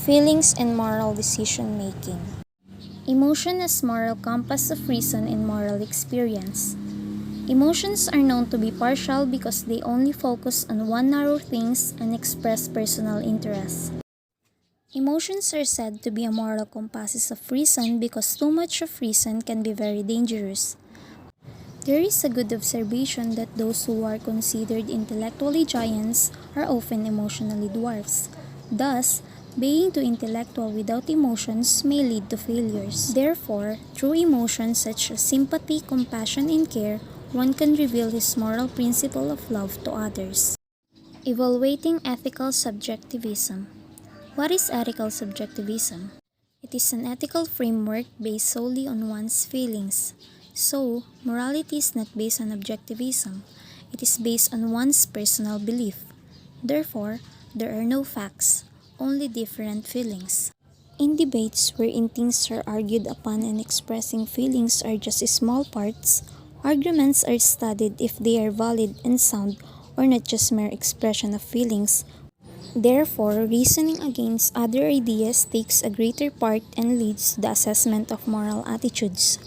Feelings and moral decision making. Emotion as moral compass of reason and moral experience. Emotions are known to be partial because they only focus on one narrow things and express personal interests. Emotions are said to be a moral compasses of reason because too much of reason can be very dangerous. There is a good observation that those who are considered intellectually giants are often emotionally dwarfs. Thus, being too intellectual without emotions may lead to failures. Therefore, through emotions such as sympathy, compassion, and care, one can reveal his moral principle of love to others. Evaluating ethical subjectivism. What is ethical subjectivism? It is an ethical framework based solely on one's feelings. So, morality is not based on objectivism. It is based on one's personal belief. Therefore, there are no facts, only different feelings. In debates wherein things are argued upon and expressing feelings are just small parts, arguments are studied if they are valid and sound or not just mere expression of feelings. Therefore, reasoning against other ideas takes a greater part and leads to the assessment of moral attitudes.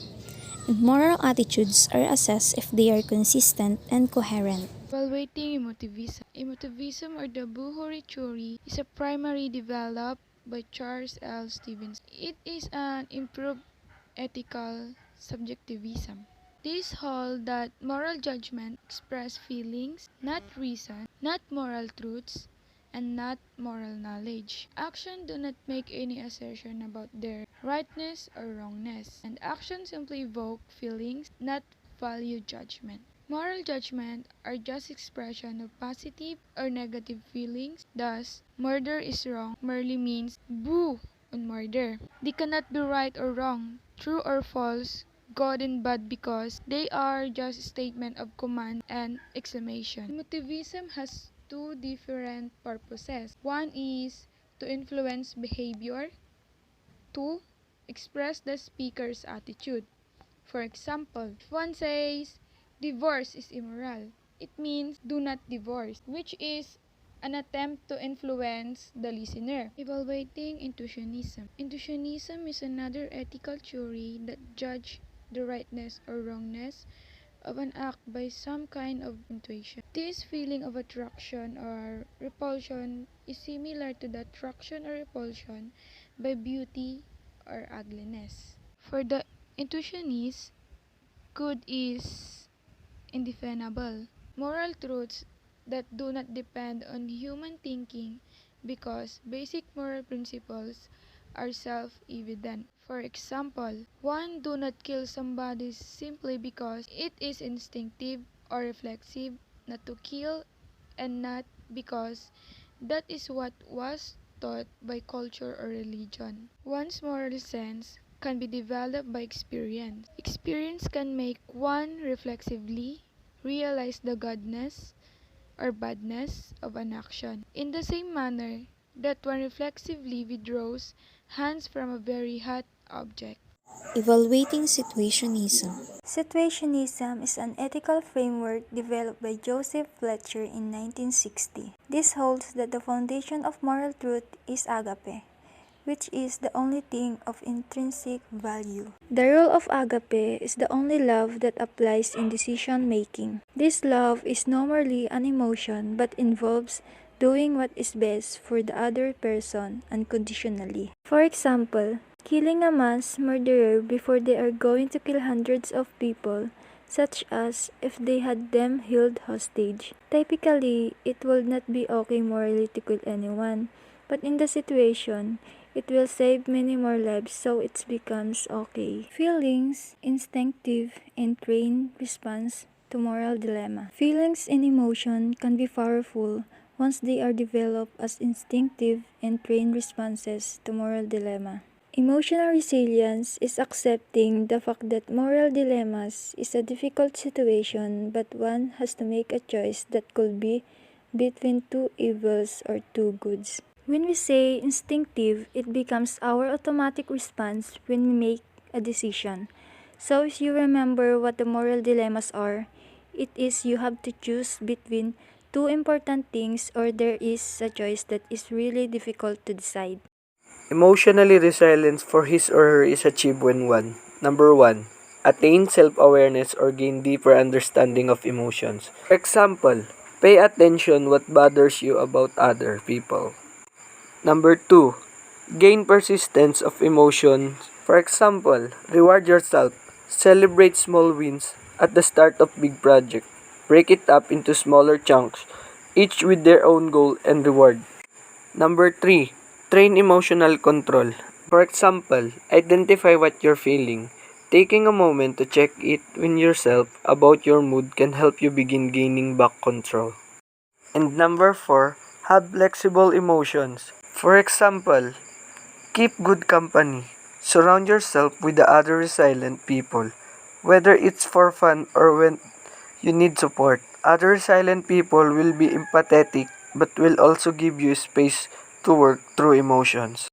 And moral attitudes are assessed if they are consistent and coherent. Evaluating emotivism. Emotivism or the Buhuri theory is a primary developed by Charles L. Stevens. It is an improved ethical subjectivism. This hold that moral judgment express feelings, not reason, not moral truths, and not moral knowledge. Action do not make any assertion about their rightness or wrongness, and action simply evoke feelings, not value judgment. Moral judgment are just expression of positive or negative feelings. Thus, murder is wrong merely means boo on murder. They cannot be right or wrong, true or false, good and bad because they are just a statement of command and exclamation. Emotivism has two different purposes. One is to influence behavior. Two, express the speaker's attitude. For example, if one says divorce is immoral, it means do not divorce, which is an attempt to influence the listener. Evaluating intuitionism. Intuitionism is another ethical theory that judges the rightness or wrongness of an act by some kind of intuition. This feeling of attraction or repulsion is similar to the attraction or repulsion by beauty or ugliness. For the intuitionist, good is indefinable. Moral truths that do not depend on human thinking because basic moral principles are self-evident. For example, one do not kill somebody simply because it is instinctive or reflexive not to kill and not because that is what was taught by culture or religion. One's moral sense can be developed by experience. Experience can make one reflexively realize the goodness or badness of an action. In the same manner that one reflexively withdraws hands from a very hot object. Evaluating situationism. Situationism is an ethical framework developed by Joseph Fletcher in 1960. This holds that the foundation of moral truth is agape, which is the only thing of intrinsic value. The rule of agape is the only love that applies in decision making. This love is not merely an emotion but involves doing what is best for the other person unconditionally. For example, killing a mass murderer before they are going to kill hundreds of people, such as if they had them held hostage. Typically, it will not be okay morally to kill anyone, but in the situation, it will save many more lives, so it becomes okay. Feelings, instinctive, and trained response to moral dilemma. Feelings and emotion can be powerful once they are developed as instinctive and trained responses to moral dilemma. Emotional resilience is accepting the fact that moral dilemmas is a difficult situation, but one has to make a choice that could be between two evils or two goods. When we say instinctive, it becomes our automatic response when we make a decision. So if you remember what the moral dilemmas are, it is you have to choose between two important things or there is a choice that is really difficult to decide. Emotionally resilient for his or her is achieved when 1. Number 1. Attain self-awareness or gain deeper understanding of emotions. For example, pay attention what bothers you about other people. Number 2. Gain persistence of emotions. For example, reward yourself. Celebrate small wins at the start of big project. Break it up into smaller chunks, each with their own goal and reward. Number 3. Train emotional control. For example, identify what you're feeling. Taking a moment to check it with yourself about your mood can help you begin gaining back control. And number 4, have flexible emotions. For example, keep good company. Surround yourself with the other resilient people, whether it's for fun or when you need support. Other resilient people will be empathetic but will also give you space to work through emotions.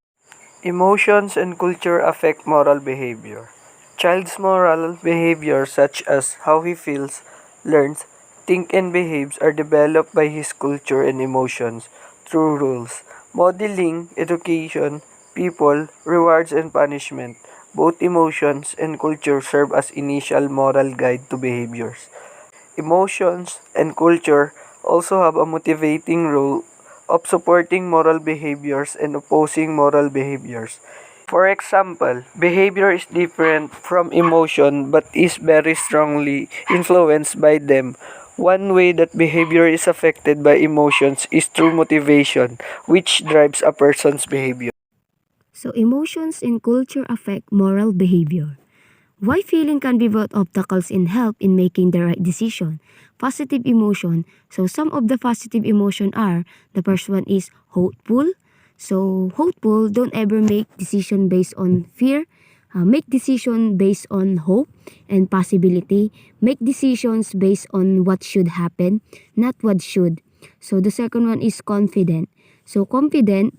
Emotions and culture affect moral behavior. Child's moral behavior, such as how he feels, learns, thinks, and behaves, are developed by his culture and emotions through rules, modeling, education, people, rewards, and punishment. Both emotions and culture serve as initial moral guide to behaviors. Emotions and culture also have a motivating role of supporting moral behaviors and opposing moral behaviors. For example, behavior is different from emotion but is very strongly influenced by them. One way that behavior is affected by emotions is through motivation, which drives a person's behavior. So emotions and culture affect moral behavior. Why feeling can be both obstacles and help in making the right decision. Positive emotion. So some of the positive emotion are, the first one is hopeful. So hopeful, don't ever make decision based on fear. Make decision based on hope and possibility. Make decisions based on what should happen, not what should. So the second one is confident. So confident,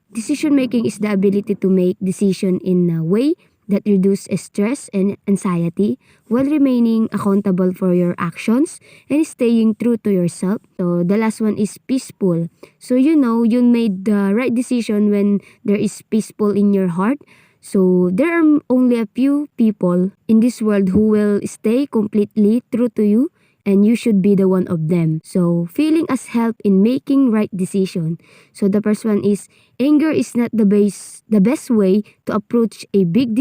decision making is the ability to make decision in a way that reduce stress and anxiety while remaining accountable for your actions and staying true to yourself. So the last one is peaceful. So you know you made the right decision when there is peaceful in your heart. So there are only a few people in this world who will stay completely true to you, and you should be the one of them. So feeling as help in making right decision. So the first one is anger is not the best way to approach a big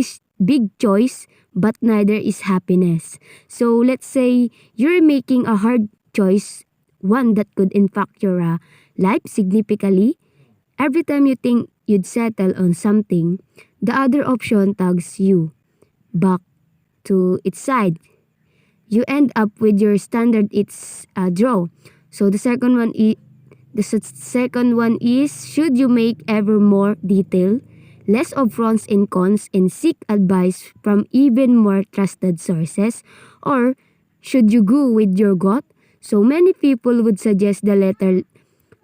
choice, but neither is happiness. So let's say you're making a hard choice, one that could impact your life significantly. Every time you think you'd settle on something, the other option tugs you back to its side. You end up with your standard it's a draw. So the second one is should you make ever more detail, less of pros and cons, and seek advice from even more trusted sources, or should you go with your gut? So many people would suggest the latter.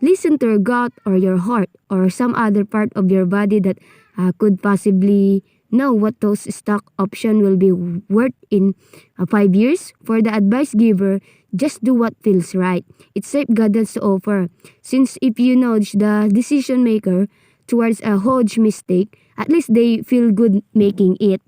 Listen to your gut or your heart or some other part of your body that could possibly know what those stock option will be worth in 5 years. For the advice giver, just do what feels right. It's safe guidance to offer. Since if you nudge the decision maker towards a huge mistake, at least they feel good making it.